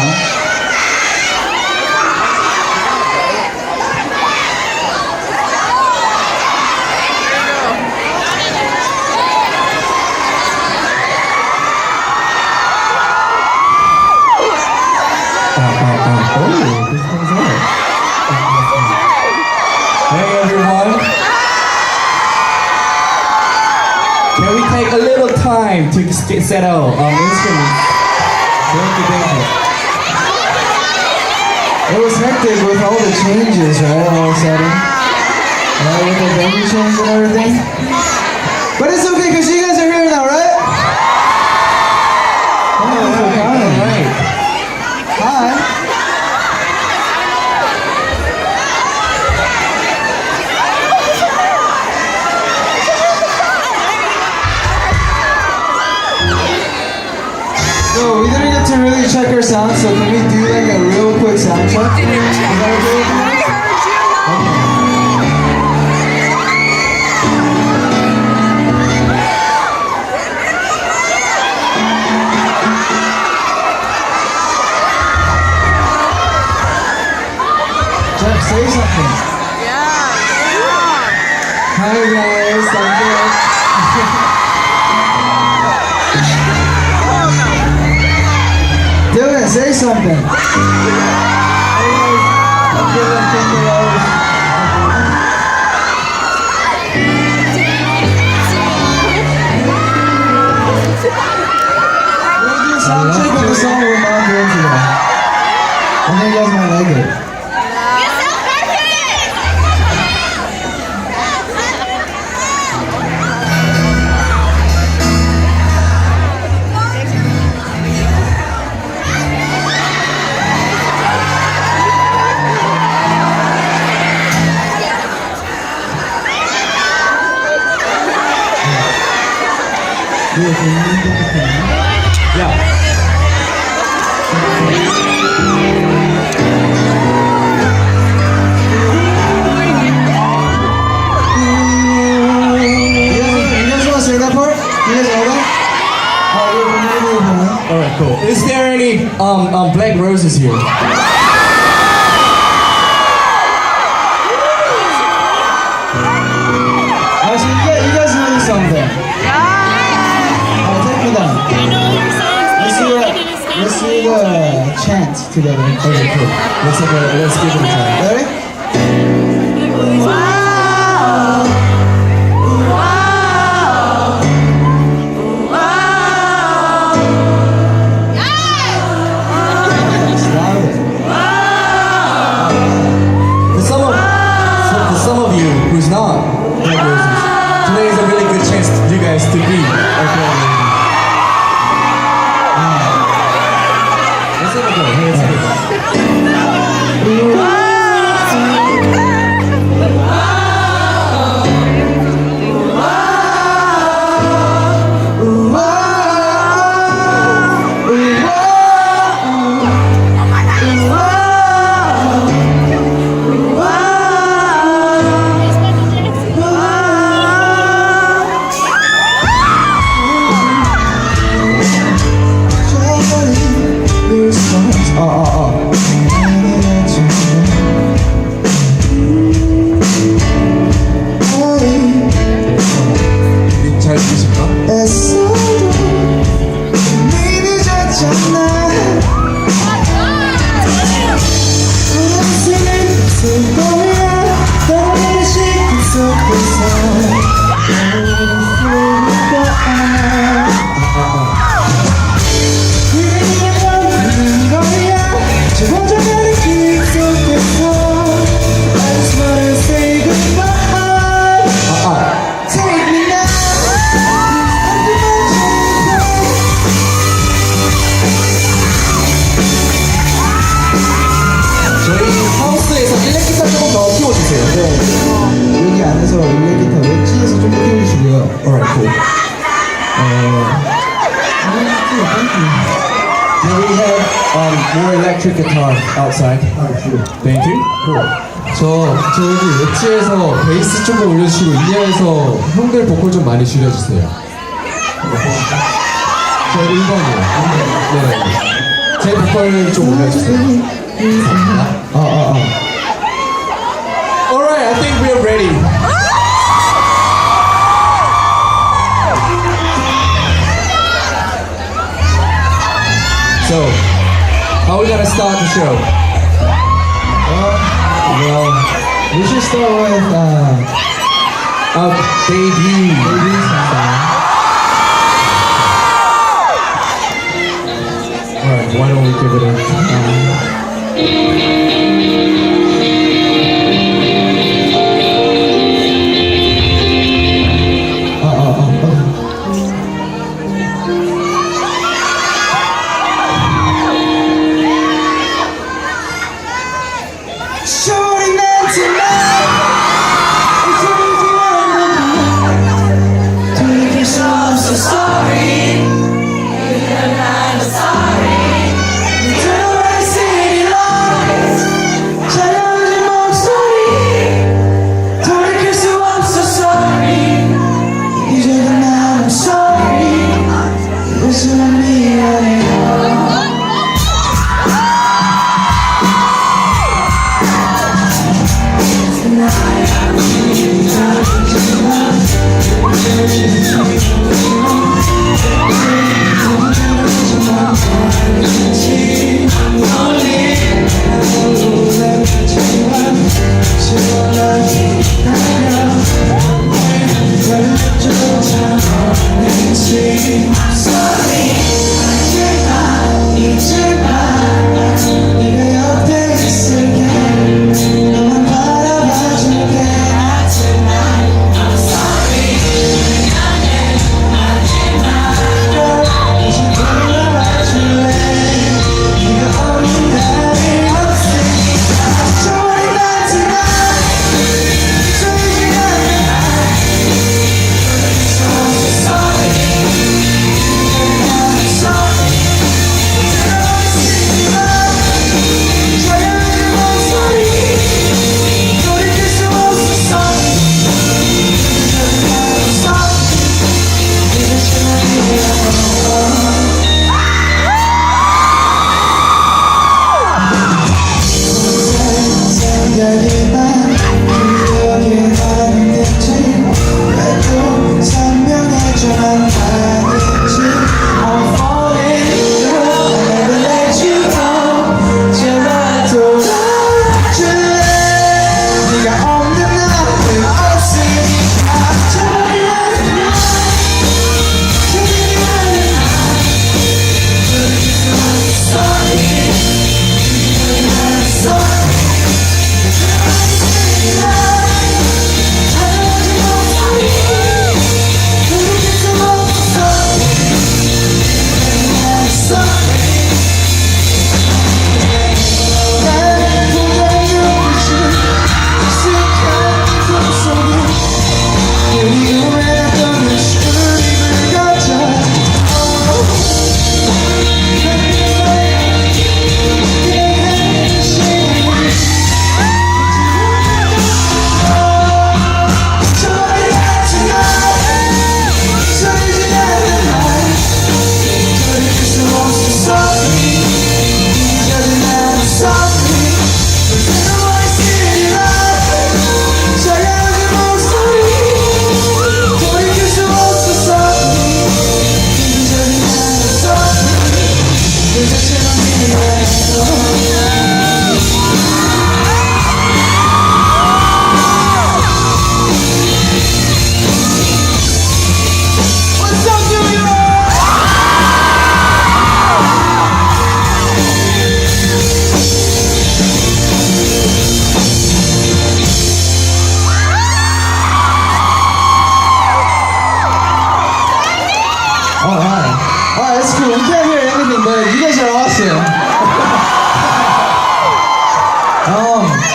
Hey everyone. Can we take a little time to settle instruments? Thank you. It was hectic with all the changes, right? All of a sudden. Right, with the venue change and everything. But it's okay because you guys are here now, right? Oh, Alright. Hi. So we didn't get to really check our sound, so can we do like a real quick sound check? Is that okay with you? Jeff, say something. Hi guys, I'm good. Dylan, say something. Sound check with the song we're not doing today. I think you guys might like it. Yeah. You guys want to say that part? You guys know that? Alright, cool. Is there any black roses here? Actually, you guys know something. Take me down. Let's do the chant together. Okay, cool. Let's give it a try. Ready? For some of you who's not black roses, today is a really good chance for you guys to be okay. Let's have a go. Hey, let's go. 잘 들으실까? 여기 안에서 일렉기타 웨지에서 좀 키워주시고요. Alright, cool. Now we have more electric guitar outside. Thank you. Cool. 저 여기 웨지에서 베이스 조금 올려주시고 인디아에서 형들 보컬 좀 많이 줄여주세요. 저 1번이요. 네. 제 보컬 좀 올려주세요. Alright, I think we are ready. So, how are we gonna start the show? Well, we should start with Debut. Alright, why don't we give it Shorty meant to love. It's easy on the mind. To make you so I'm so sorry. I'm sorry. Turn around, say lies. 잘려진 목소리. 돌이킬 수 없어 sorry. 이제는 난 I'm sorry. 이것은 미안해요.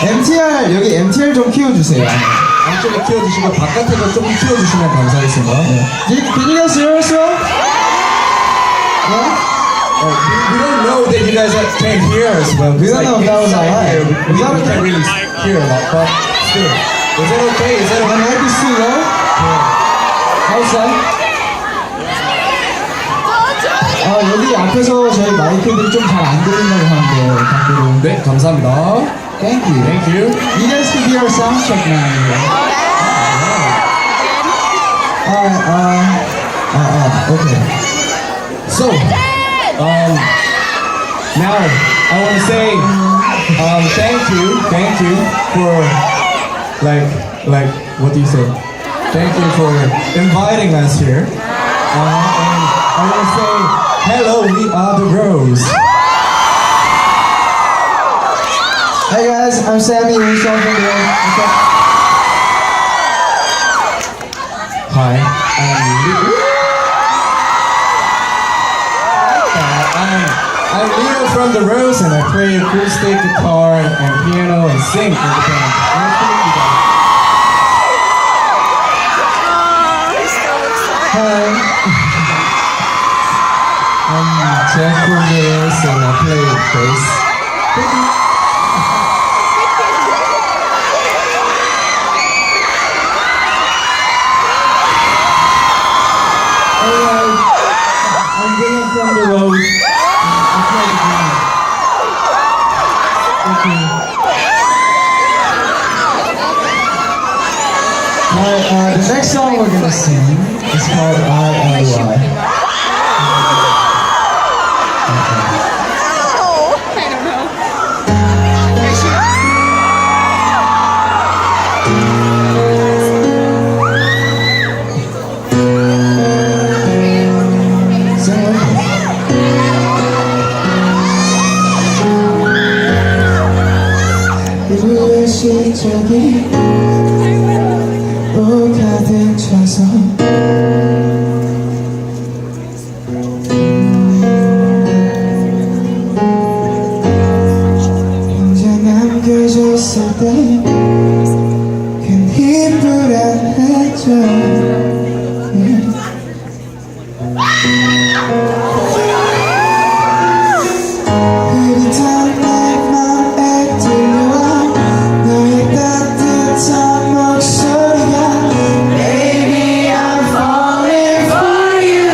MTR 여기 MTR 좀 키워주세요. 안쪽에 키워주시고 바깥에도 조금 키워주시면 감사하겠습니다. Can you guys hear us well? We don't know that you guys can't hear us well. We don't know if that was alright. We can't really hear a lot, but still. Is that okay? Is that My okay? mic is too low? How's that? 여기 앞에서 저희 마이크들이 좀 잘 안 들린다고 하는데 밖으로. 네, 감사합니다. Thank you. Thank you. You guys can be our sound check now. Alright, okay. So, now I want to say thank you for like what do you say? Thank you for inviting us here. And I want to say hello, we are the Rose. Hey guys, I'm Sammy. Who's from here? Hi, I'm Leo from the Rose, and I play acoustic guitar and piano and sing for the band. Nice to meet you guys. Hi. I'm Jack from the Rose and I play bass. I'm Leo from the Rose. I play the piano. Thank you. Alright, the next song we're gonna sing is called I.L.Y. Sing with me. 이루의 시작이 가득 차서 혼자 남겨져 있을 때 괜히 불안했죠. 흐릿한 내 맘에 들려와 너의 따뜻한 목소리가 Baby I'm falling for you.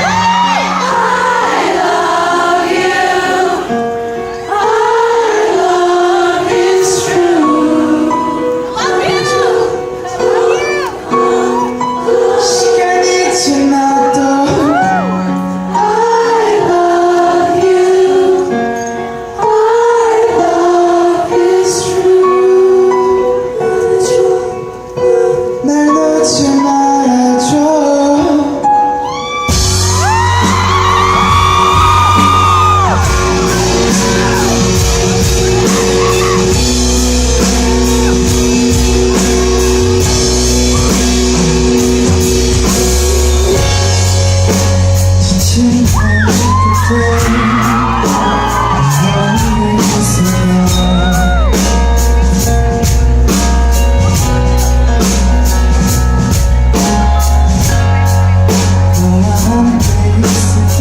I love you. Our love is true. 시간이 지나도 I love you. Our love is true. 날 놓지 말아줘. 지친 밤 그때 너를 있으면 너와 함께 있을게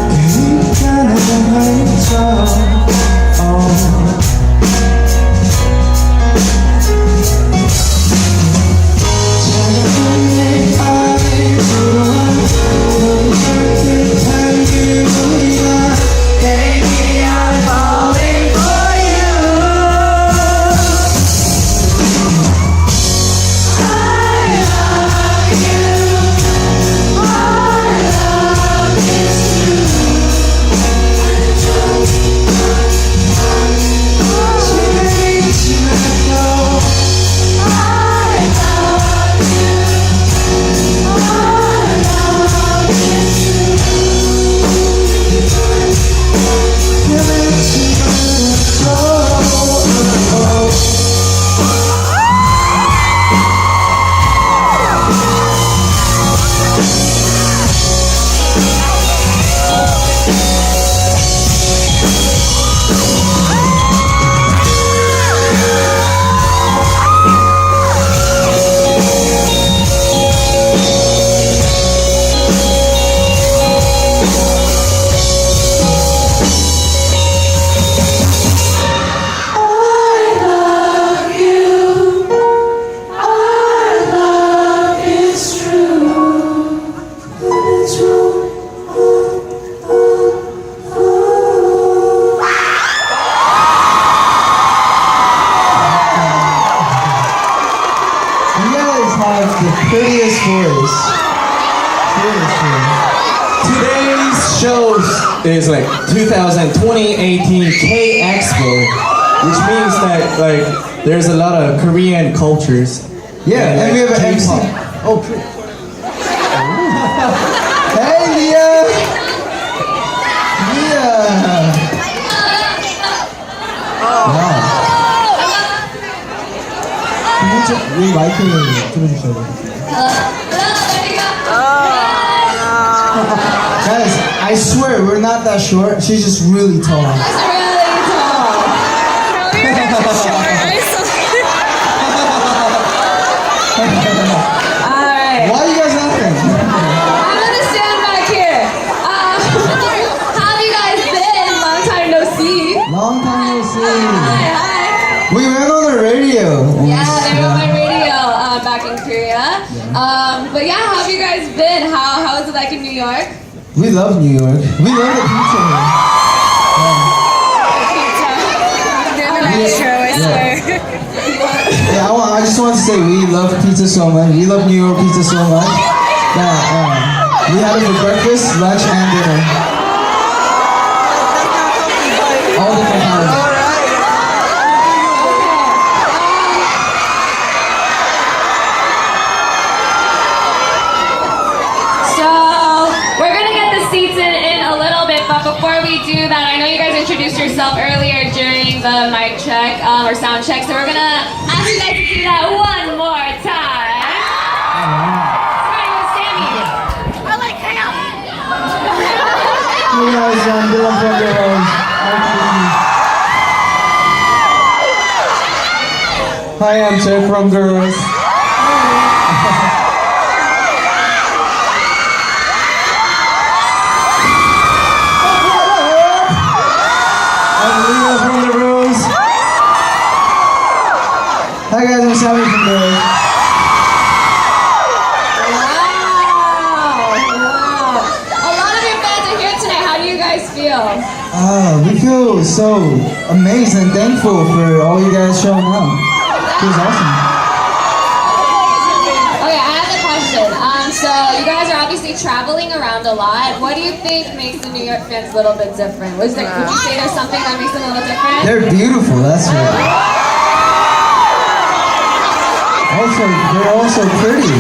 그러니까 내가 헤쳐 작은 내 안에 들어와 너의 따뜻한 그 우리가 Baby I'm show is like 2018 K-Expo, which means that like there's a lot of Korean cultures. Yeah, and we have an MC. Oh, Hey, Leah! Leah! Wow. 이 마이크를 들어주셔야 돼요. Guys, I swear, we're not that short. She's just really tall. Alright. Why are you guys laughing? I'm gonna stand back here. How have you guys been? Long time no see. Long time no see. Hi. We went on the radio. Yeah, they were on my radio back in Korea. But yeah, how have you guys been? How is it like in New York? We love New York. We love the pizza here. Yeah, I just want to say we love pizza so much. We love New York pizza so much that we had it for breakfast, lunch, and dinner. All different kinds. So we're gonna get the seats in a little bit, but before we do that, I know you guys introduced yourself earlier during the mic check or sound check, so we're gonna ask you guys to do that one more time. Starting with Sammy. Hey guys, I'm Dylan from the Hi, I'm Jeff from Girls. Hi guys, I'm Sammy from the Wow. A lot of your fans are here tonight. How do you guys feel? We feel so amazed and thankful for all you guys showing up. It was awesome. Okay, I have a question. So you guys are obviously traveling around a lot. What do you think makes the New York fans a little bit different? Would you say there's something that makes them a little different? They're beautiful, that's right. Also, they're also pretty.